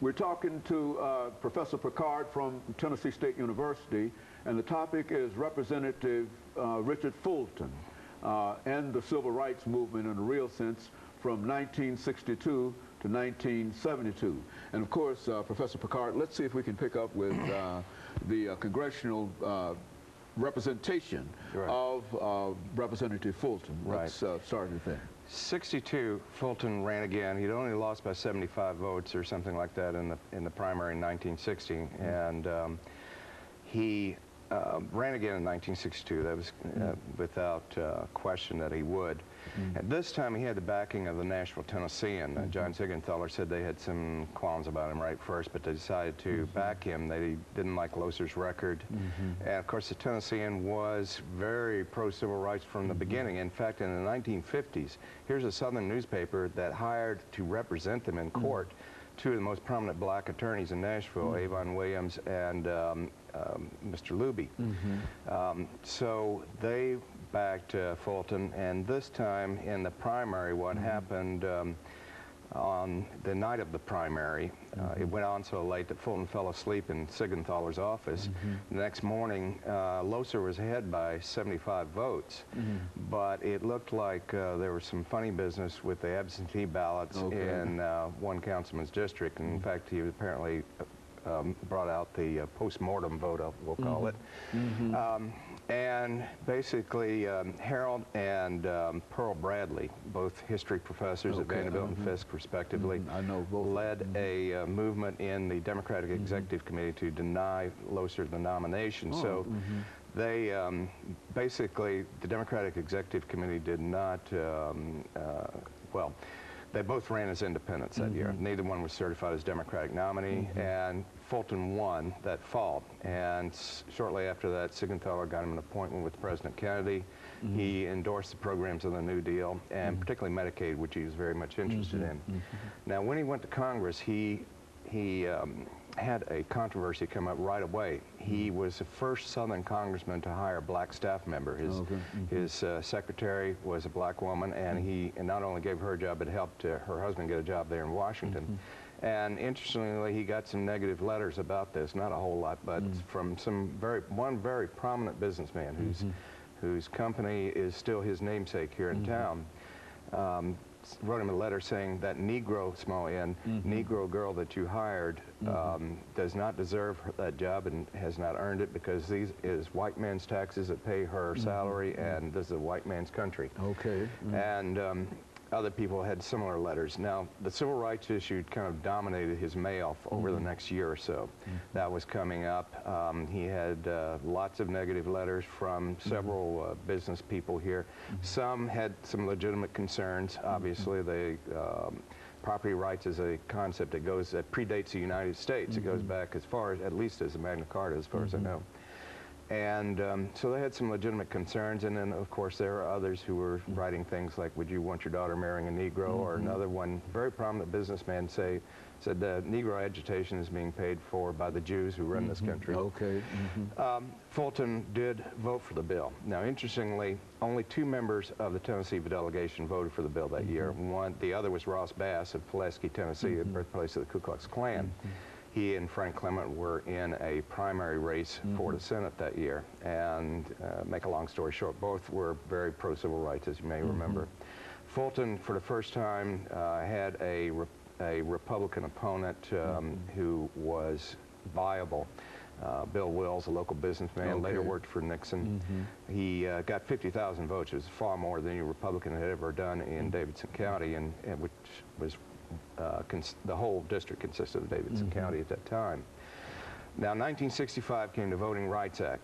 We're talking to Professor Pickard from Tennessee State University, and the topic is Representative Richard Fulton and the Civil Rights Movement in a real sense from 1962 to 1972. And of course, Professor Pickard, let's see if we can pick up with the congressional representation of Representative Fulton. Let's start with that. 62, Fulton ran again. He'd only lost by 75 votes or something like that in the primary in 1960, and he ran again in 1962. That was without question that he would. At this time, he had the backing of the Nashville Tennessean. John Siegenthaler said they had some qualms about him right first, but they decided to back him. They didn't like Loser's record. And of course, the Tennessean was very pro-civil rights from the beginning. In fact, in the 1950s, here's a Southern newspaper that hired to represent them in court two of the most prominent black attorneys in Nashville, Avon Williams and Mr. Luby. So they backed Fulton, and this time in the primary, what happened on the night of the primary, it went on so late that Fulton fell asleep in Siegenthaler's office. The next morning, Loser was ahead by 75 votes, but it looked like there was some funny business with the absentee ballots in one councilman's district. And in fact, he apparently brought out the post-mortem vote, we'll call it. And basically, Harold and Pearl Bradley, both history professors at Vanderbilt and Fisk, respectively, led a movement in the Democratic Executive Committee to deny Loser the nomination. So they basically, the Democratic Executive Committee did not, well, they both ran as independents that year. Neither one was certified as Democratic nominee, and Fulton won that fall. And shortly after that, Siegenthaler got him an appointment with President Kennedy. He endorsed the programs of the New Deal, and particularly Medicaid, which he was very much interested in. Now, when he went to Congress, he had a controversy come up right away. He was the first Southern congressman to hire a black staff member. His secretary was a black woman, and he not only gave her a job, but helped her husband get a job there in Washington. And interestingly, he got some negative letters about this, not a whole lot, but from one very prominent businessman whose company is still his namesake here in town. Wrote him a letter saying that Negro, small n, Negro girl that you hired does not deserve that job and has not earned it, because these is white man's taxes that pay her salary, and this is a white man's country. And other people had similar letters. Now, the civil rights issue kind of dominated his mail over the next year or so. That was coming up. He had lots of negative letters from several business people here. Some had some legitimate concerns. Obviously, they property rights is a concept that predates the United States. It goes back as far as, at least as the Magna Carta, as far as I know. And so they had some legitimate concerns, and then of course there are others who were writing things like, would you want your daughter marrying a Negro? Or another one, very prominent businessman said the Negro agitation is being paid for by the Jews who run this country. Fulton did vote for the bill. Now, interestingly, only 2 members of the Tennessee delegation voted for the bill that year. The other was Ross Bass of Pulaski, Tennessee, the birthplace of the Ku Klux Klan. He and Frank Clement were in a primary race for the Senate that year. And make a long story short, both were very pro-civil rights, as you may remember. Fulton, for the first time, had a Republican opponent who was viable. Bill Wills, a local businessman, later worked for Nixon. He got 50,000 votes. It was far more than any Republican had ever done in Davidson County, and which was the whole district consisted of Davidson County at that time. Now, 1965 came the Voting Rights Act.